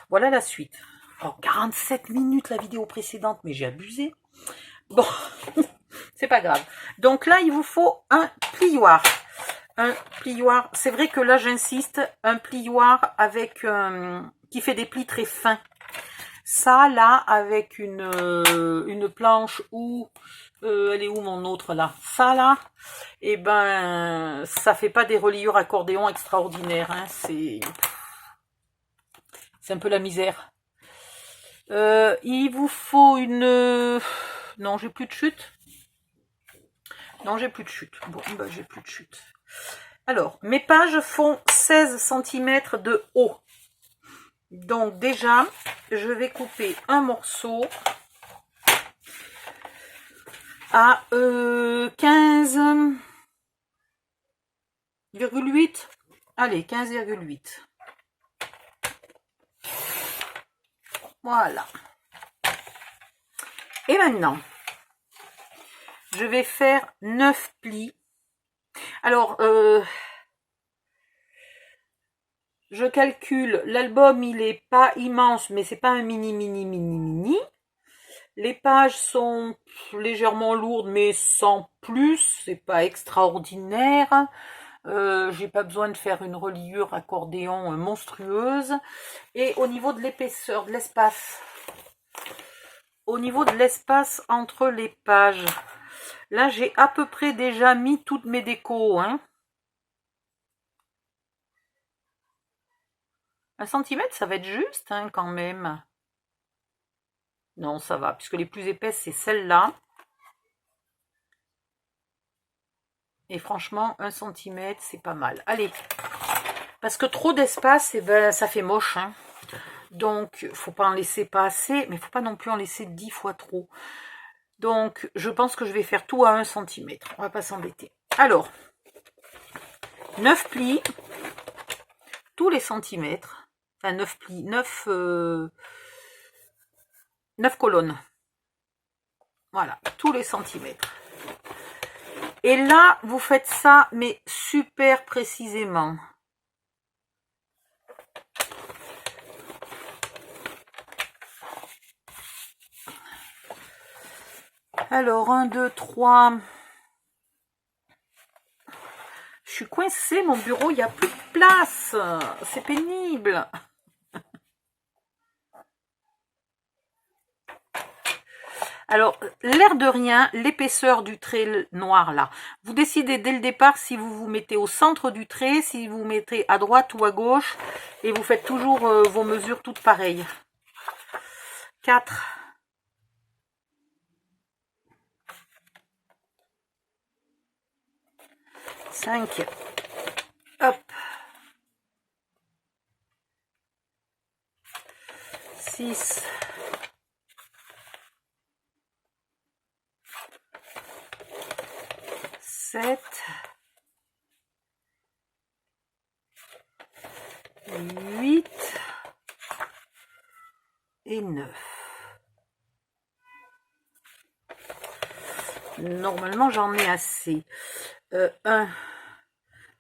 Voilà la suite. Oh, 47 minutes la vidéo précédente, mais j'ai abusé. Bon, c'est pas grave. Donc là, il vous faut un plioir. Un plioir, c'est vrai que là j'insiste, un plioir avec qui fait des plis très fins. Ça là, avec une planche ou elle est où mon autre là? Ça là, et ben ça fait pas des reliures accordéon extraordinaires, hein, c'est un peu la misère. Il vous faut une... Non, j'ai plus de chute. Non, j'ai plus de chute. Bon, ben, j'ai plus de chute. Alors, mes pages font 16 cm de haut. Donc déjà, je vais couper un morceau à 15,8. Allez, 15,8. Voilà. Et maintenant, je vais faire 9 plis. Alors, je calcule, l'album il est pas immense, mais c'est pas un mini. Les pages sont légèrement lourdes, mais sans plus, c'est pas extraordinaire. J'ai pas besoin de faire une reliure accordéon monstrueuse. Et au niveau de l'épaisseur, de l'espace, entre les pages, là j'ai à peu près déjà mis toutes mes décos, hein. 1 centimètre, ça va être juste, hein, quand même. Non, ça va, puisque les plus épaisses, c'est celle-là. Et franchement, 1 centimètre, c'est pas mal. Allez, parce que trop d'espace, eh ben, ça fait moche, hein. Donc, faut pas en laisser pas assez, mais faut pas non plus en laisser 10 fois trop. Donc, je pense que je vais faire tout à 1 centimètre. On va pas s'embêter. Alors, 9 plis, tous les centimètres. Enfin, 9 plis, 9 colonnes. Voilà, tous les centimètres. Et là, vous faites ça, mais super précisément. Alors, 1, 2, 3. Je suis coincée, mon bureau, il n'y a plus de place. C'est pénible. Alors, l'air de rien, l'épaisseur du trait noir là, vous décidez dès le départ si vous vous mettez au centre du trait, si vous mettez à droite ou à gauche, et vous faites toujours vos mesures toutes pareilles. 4. 5. Hop. 6. 7. 8. Et 9. Normalement, j'en ai assez. 1,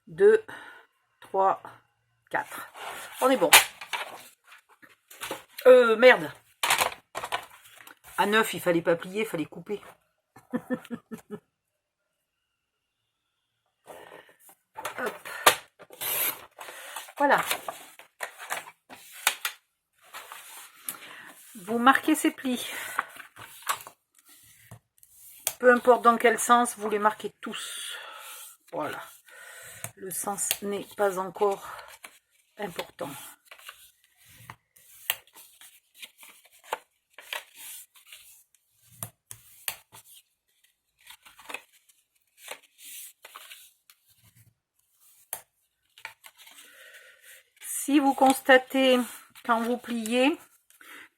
2, 3, 4. On est bon. Merde. À 9, il fallait pas plier, il fallait couper. Hop. Voilà. Vous marquez ces plis. Peu importe dans quel sens, vous les marquez tous. Voilà. Le sens n'est pas encore important. Si vous constatez, quand vous pliez,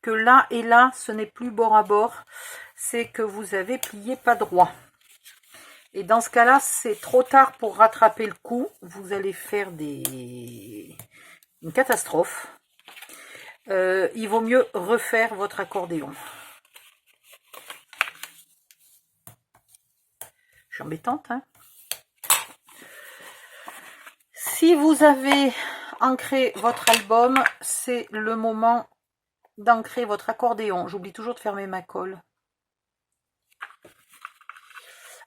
que là et là, ce n'est plus bord à bord, c'est que vous avez plié pas droit. Et dans ce cas-là, c'est trop tard pour rattraper le coup. Vous allez faire une catastrophe. Il vaut mieux refaire votre accordéon. Je suis embêtante, hein. Si vous avez ancré votre album, c'est le moment d'ancrer votre accordéon. J'oublie toujours de fermer ma colle.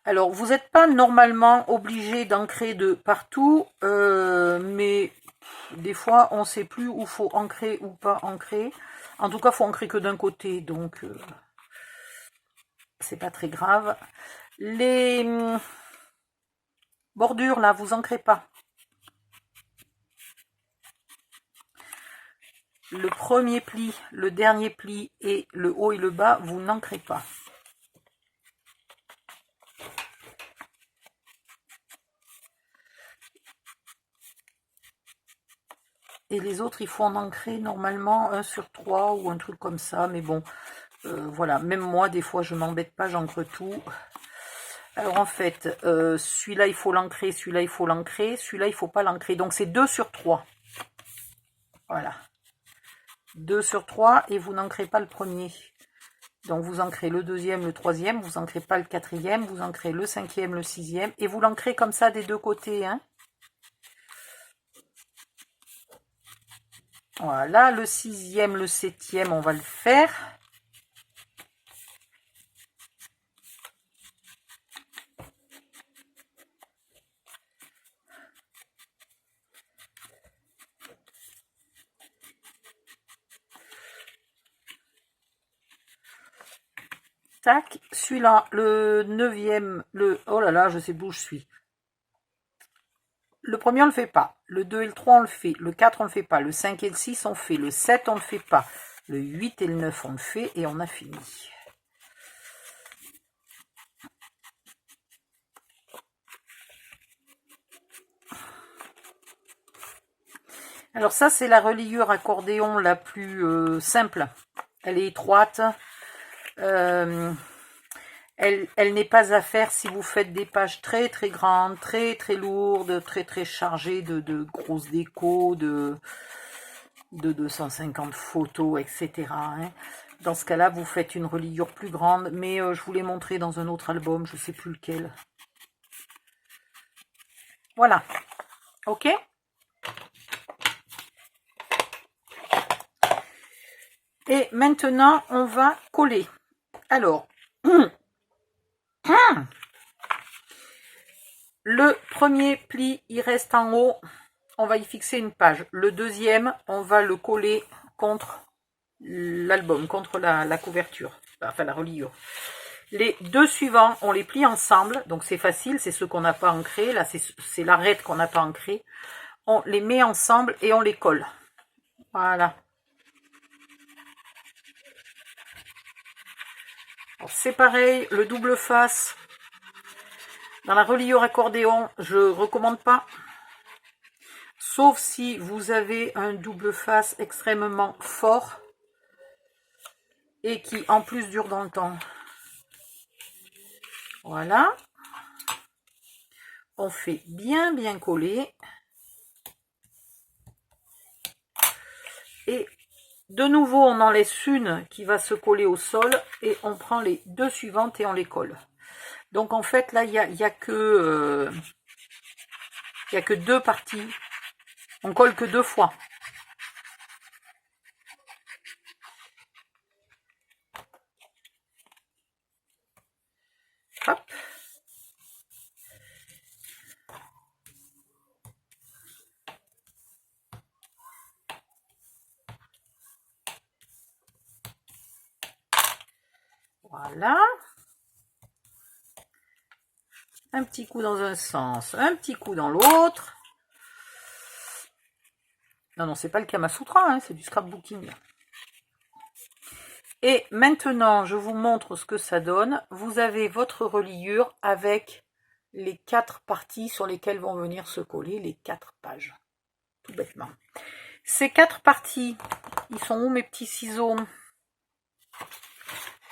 Alors, vous n'êtes pas normalement obligé d'ancrer de partout, mais des fois, on ne sait plus où faut ancrer ou pas ancrer. En tout cas, il faut ancrer que d'un côté, donc c'est pas très grave. Les bordures, là, vous ancrez pas. Le premier pli, le dernier pli et le haut et le bas, vous n'ancrez pas. Et les autres, il faut en ancrer normalement 1 sur 3 ou un truc comme ça. Mais bon, voilà. Même moi, des fois, je m'embête pas, j'ancre tout. Alors en fait, celui-là, il faut l'ancrer, celui-là, il faut l'ancrer, celui-là, il faut pas l'ancrer. Donc c'est 2 sur 3. Voilà. 2 sur 3 et vous n'ancrez pas le premier. Donc vous ancrez le deuxième, le troisième, vous n'ancrez pas le quatrième, vous ancrez le cinquième, le sixième. Et vous l'ancrez comme ça des deux côtés, hein. Voilà, le sixième, le septième, on va le faire. Tac, celui-là, le neuvième, oh là là, je sais plus où je suis. Le premier, on le fait pas. Le 2 et le 3, on le fait. Le 4, on le fait pas. Le 5 et le 6, on fait. Le 7, on le fait pas. Le 8 et le 9, on le fait. Et on a fini. Alors ça, c'est la reliure accordéon la plus simple. Elle est étroite. Elle n'est pas à faire si vous faites des pages très très grandes, très très lourdes, très très chargées de grosses décos, de 250 photos, etc. hein. Dans ce cas-là, vous faites une reliure plus grande, mais je vous l'ai montré dans un autre album, je ne sais plus lequel. Voilà. Ok ? Et maintenant, on va coller. Alors, le premier pli, il reste en haut. On va y fixer une page. Le deuxième, on va le coller contre l'album, contre la couverture, enfin la reliure. Les deux suivants, on les plie ensemble, donc c'est facile, c'est ceux qu'on n'a pas ancrés. Là, c'est l'arête qu'on n'a pas ancré. On les met ensemble et on les colle. Voilà. C'est pareil, le double face. Dans la reliure accordéon, je ne recommande pas. Sauf si vous avez un double face extrêmement fort et qui en plus dure dans le temps. Voilà. On fait bien coller. Et de nouveau, on en laisse une qui va se coller au sol et on prend les deux suivantes et on les colle. Donc en fait, là, il y a que deux parties. On colle que 2 fois. Hop. Voilà. Un petit coup dans un sens, un petit coup dans l'autre. Non, c'est pas le Kama Sutra, hein, c'est du scrapbooking. Et maintenant, je vous montre ce que ça donne. Vous avez votre reliure avec les 4 parties sur lesquelles vont venir se coller les 4 pages. Tout bêtement. Ces 4 parties, ils sont où mes petits ciseaux?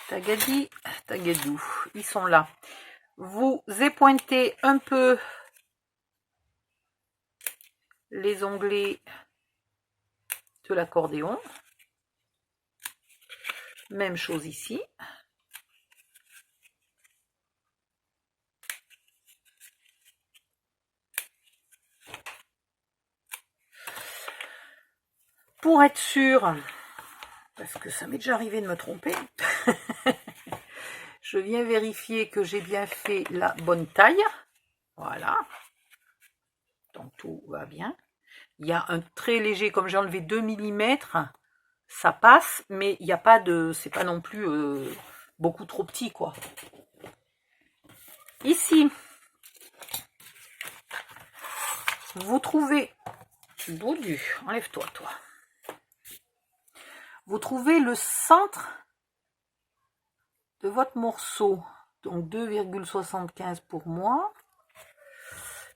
Tagadi, tagadou. Ils sont là. Vous épointez un peu les onglets de l'accordéon. Même chose ici. Pour être sûr parce que ça m'est déjà arrivé de me tromper. Je viens vérifier que j'ai bien fait la bonne taille. Voilà. Donc tout va bien. Il y a un très léger, comme j'ai enlevé 2 mm, ça passe, mais il n'y a pas de, c'est pas non plus beaucoup trop petit, quoi. Ici, vous trouvez, Boudu, enlève-toi, toi. Vous trouvez le centre de votre morceau, donc 2,75 pour moi,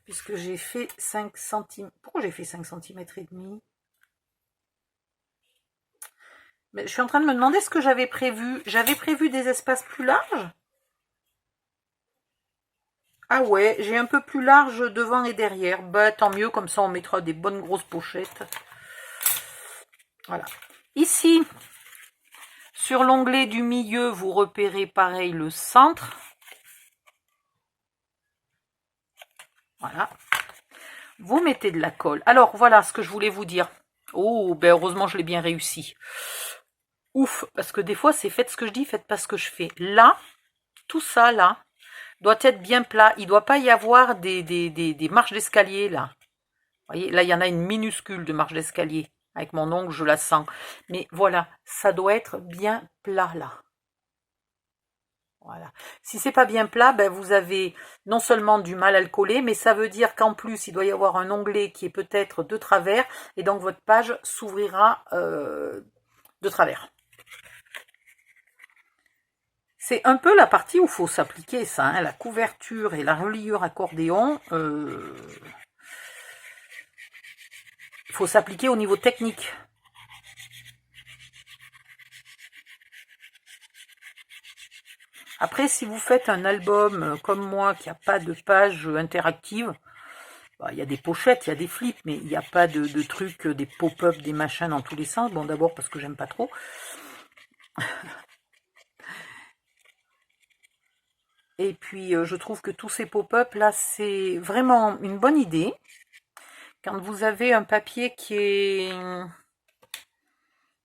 puisque j'ai fait 5 cm. Pourquoi j'ai fait 5 cm et demi? Mais je suis en train de me demander ce que j'avais prévu. J'avais prévu des espaces plus larges. Ah ouais, j'ai un peu plus large devant et derrière. Bah tant mieux, comme ça on mettra des bonnes grosses pochettes. Voilà. Ici, sur l'onglet du milieu, vous repérez pareil le centre. Voilà. Vous mettez de la colle. Alors voilà ce que je voulais vous dire. Oh, ben heureusement je l'ai bien réussi. Ouf, parce que des fois c'est faites ce que je dis, faites pas ce que je fais. Là, tout ça là, doit être bien plat. Il ne doit pas y avoir des marches d'escalier là. Vous voyez, là il y en a une minuscule de marche d'escalier. Avec mon ongle, je la sens. Mais voilà, ça doit être bien plat là. Voilà. Si c'est pas bien plat, ben vous avez non seulement du mal à le coller, mais ça veut dire qu'en plus, il doit y avoir un onglet qui est peut-être de travers, et donc votre page s'ouvrira de travers. C'est un peu la partie où il faut s'appliquer ça, hein, la couverture et la reliure accordéon. Il faut s'appliquer au niveau technique. Après, si vous faites un album comme moi qui n'a pas de page interactive, bah, il y a des pochettes, il y a des flips, mais il n'y a pas de trucs, des pop-up, des machins dans tous les sens. Bon, d'abord parce que j'aime pas trop. Et puis, je trouve que tous ces pop-up, là, c'est vraiment une bonne idée. Quand vous avez un papier qui est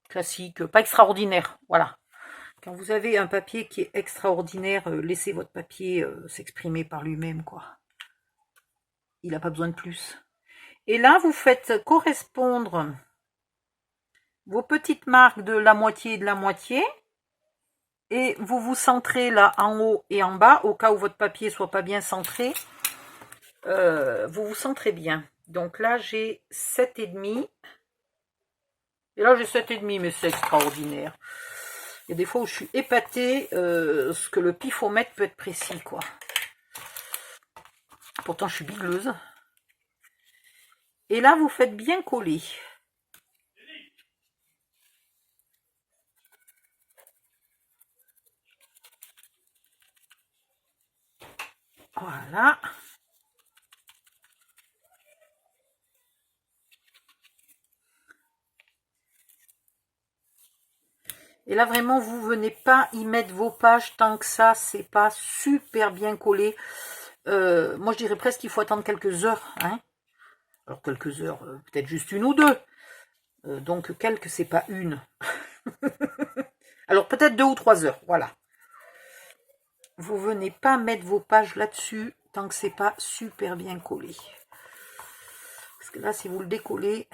classique, pas extraordinaire, voilà. Quand vous avez un papier qui est extraordinaire, laissez votre papier s'exprimer par lui-même, quoi. Il n'a pas besoin de plus. Et là, vous faites correspondre vos petites marques de la moitié et de la moitié. Et vous vous centrez là en haut et en bas, au cas où votre papier soit pas bien centré. Vous vous centrez bien. Donc là, j'ai 7,5. Et là, j'ai 7,5, mais c'est extraordinaire. Il y a des fois où je suis épatée, ce que le pifomètre peut être précis, quoi. Pourtant, je suis bigleuse. Et là, vous faites bien coller. Voilà. Et là, vraiment, vous venez pas y mettre vos pages tant que ça, c'est pas super bien collé. Moi, je dirais presque qu'il faut attendre quelques heures. Hein. Alors, quelques heures, peut-être juste une ou deux. Donc, quelques, c'est pas une. Alors, peut-être 2 ou 3 heures, voilà. Vous venez pas mettre vos pages là-dessus tant que c'est pas super bien collé. Parce que là, si vous le décollez,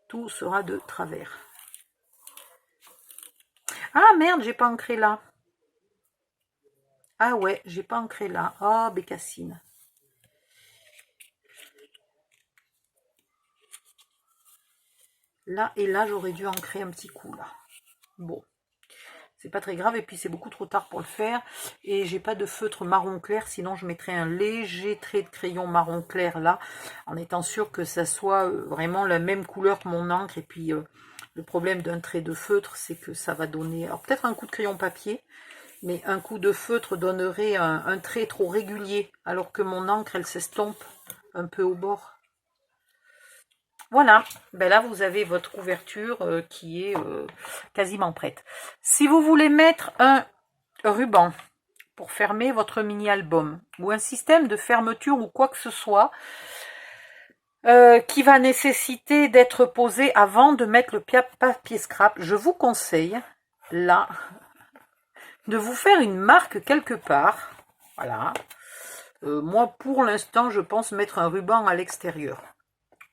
tout sera de travers. Ah merde, j'ai pas ancré là. Ah ouais, j'ai pas ancré là. Oh, bécassine. Là et là, j'aurais dû ancrer un petit coup là. Bon, c'est pas très grave. Et puis, c'est beaucoup trop tard pour le faire. Et j'ai pas de feutre marron clair. Sinon, je mettrais un léger trait de crayon marron clair là. En étant sûr que ça soit vraiment la même couleur que mon encre. Et puis, le problème d'un trait de feutre, c'est que ça va donner... Alors, peut-être un coup de crayon papier. Mais un coup de feutre donnerait un trait trop régulier. Alors que mon encre, elle s'estompe un peu au bord. Voilà, ben là vous avez votre couverture qui est quasiment prête. Si vous voulez mettre un ruban pour fermer votre mini-album ou un système de fermeture ou quoi que ce soit, qui va nécessiter d'être posé avant de mettre le papier scrap. Je vous conseille, là, de vous faire une marque quelque part. Voilà. Moi, pour l'instant, je pense mettre un ruban à l'extérieur.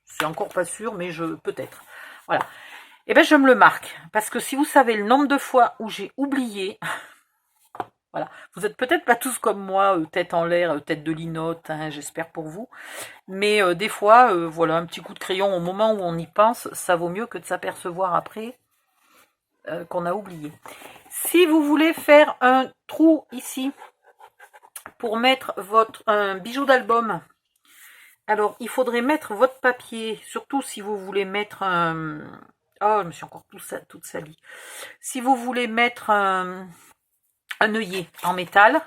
C'est encore pas sûr, mais peut-être. Voilà. Et bien, je me le marque. Parce que si vous savez le nombre de fois où j'ai oublié... Voilà. Vous êtes peut-être pas tous comme moi, tête en l'air, tête de linotte, hein, j'espère pour vous. Mais des fois, voilà, un petit coup de crayon au moment où on y pense, ça vaut mieux que de s'apercevoir après qu'on a oublié. Si vous voulez faire un trou ici pour mettre un bijou d'album, alors il faudrait mettre votre papier, surtout si vous voulez mettre un... Oh, je me suis encore toute salie. Si vous voulez mettre un œillet en métal,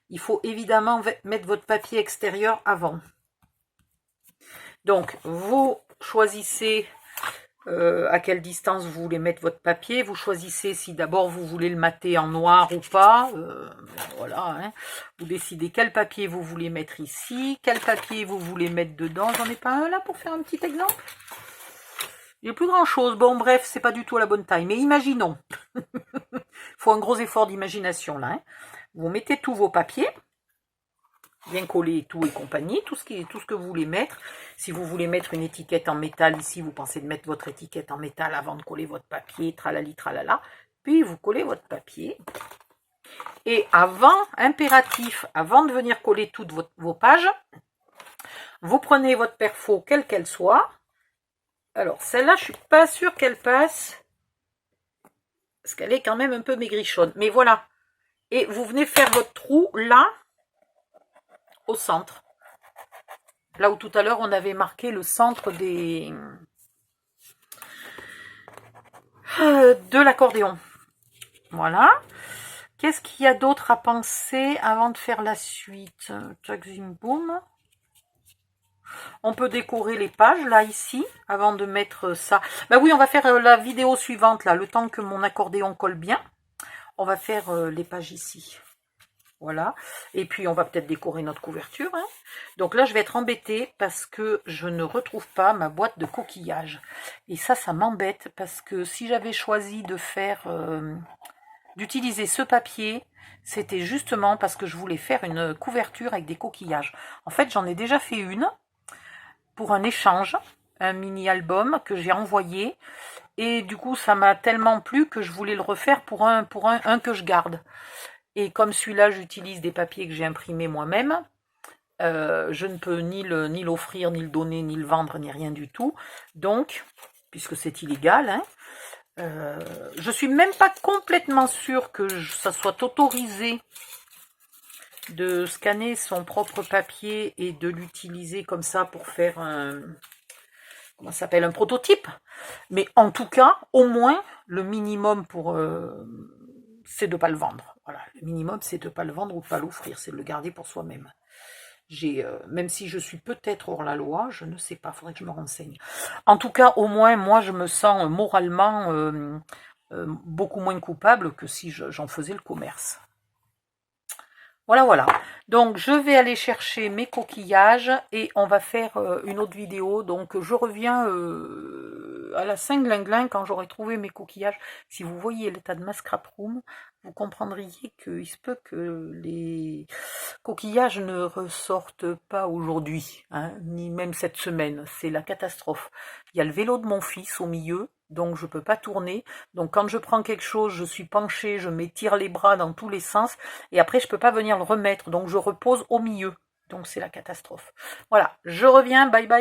il faut évidemment mettre votre papier extérieur avant. Donc, vous choisissez à quelle distance vous voulez mettre votre papier. Vous choisissez si d'abord vous voulez le mater en noir ou pas. Voilà, hein. Vous décidez quel papier vous voulez mettre ici, quel papier vous voulez mettre dedans. J'en ai pas un là pour faire un petit exemple. Il n'y a plus grand chose. Bon, bref, c'est pas du tout à la bonne taille. Mais imaginons. Il faut un gros effort d'imagination là. Hein. Vous mettez tous vos papiers. Bien collé tout et compagnie, tout ce que vous voulez mettre. Si vous voulez mettre une étiquette en métal ici, vous pensez de mettre votre étiquette en métal avant de coller votre papier, tralali tralala. Puis vous collez votre papier. Et avant, impératif, avant de venir coller toutes vos pages, vous prenez votre perfo, quelle qu'elle soit. Alors celle-là, je suis pas sûre qu'elle passe, parce qu'elle est quand même un peu maigrichonne. Mais voilà. Et vous venez faire votre trou là, au centre. Là où tout à l'heure on avait marqué le centre de l'accordéon. Voilà. Qu'est-ce qu'il y a d'autre à penser avant de faire la suite? Tchac, zim, boum. On peut décorer les pages là ici avant de mettre ça. Bah oui, on va faire la vidéo suivante là, le temps que mon accordéon colle bien. On va faire les pages ici. Voilà. Et puis, on va peut-être décorer notre couverture. Hein. Donc là, je vais être embêtée parce que je ne retrouve pas ma boîte de coquillages. Et ça m'embête parce que si j'avais choisi de faire, d'utiliser ce papier, c'était justement parce que je voulais faire une couverture avec des coquillages. En fait, j'en ai déjà fait une pour un échange, un mini-album que j'ai envoyé. Et du coup, ça m'a tellement plu que je voulais le refaire pour un que je garde. Et comme celui-là, j'utilise des papiers que j'ai imprimés moi-même, je ne peux ni l'offrir, ni le donner, ni le vendre, ni rien du tout. Donc, puisque c'est illégal, hein, je suis même pas complètement sûre que ça soit autorisé de scanner son propre papier et de l'utiliser comme ça pour faire comment ça s'appelle, un prototype. Mais en tout cas, au moins, le minimum pour... c'est de ne pas le vendre. Voilà, le minimum, c'est de ne pas le vendre ou de ne pas l'offrir, c'est de le garder pour soi-même. Même si je suis peut-être hors la loi, je ne sais pas, il faudrait que je me renseigne. En tout cas, au moins, moi, je me sens moralement beaucoup moins coupable que si j'en faisais le commerce. Voilà, voilà. Donc, je vais aller chercher mes coquillages et on va faire une autre vidéo. Donc, je reviens à la Saint-Glinglin quand j'aurai trouvé mes coquillages. Si vous voyez l'état de ma scrap room, vous comprendriez qu'il se peut que les coquillages ne ressortent pas aujourd'hui, hein, ni même cette semaine. C'est la catastrophe. Il y a le vélo de mon fils au milieu. Donc je ne peux pas tourner. Donc quand je prends quelque chose, je suis penchée, je m'étire les bras dans tous les sens. Et après, je ne peux pas venir le remettre. Donc je repose au milieu. Donc c'est la catastrophe. Voilà, je reviens. Bye bye.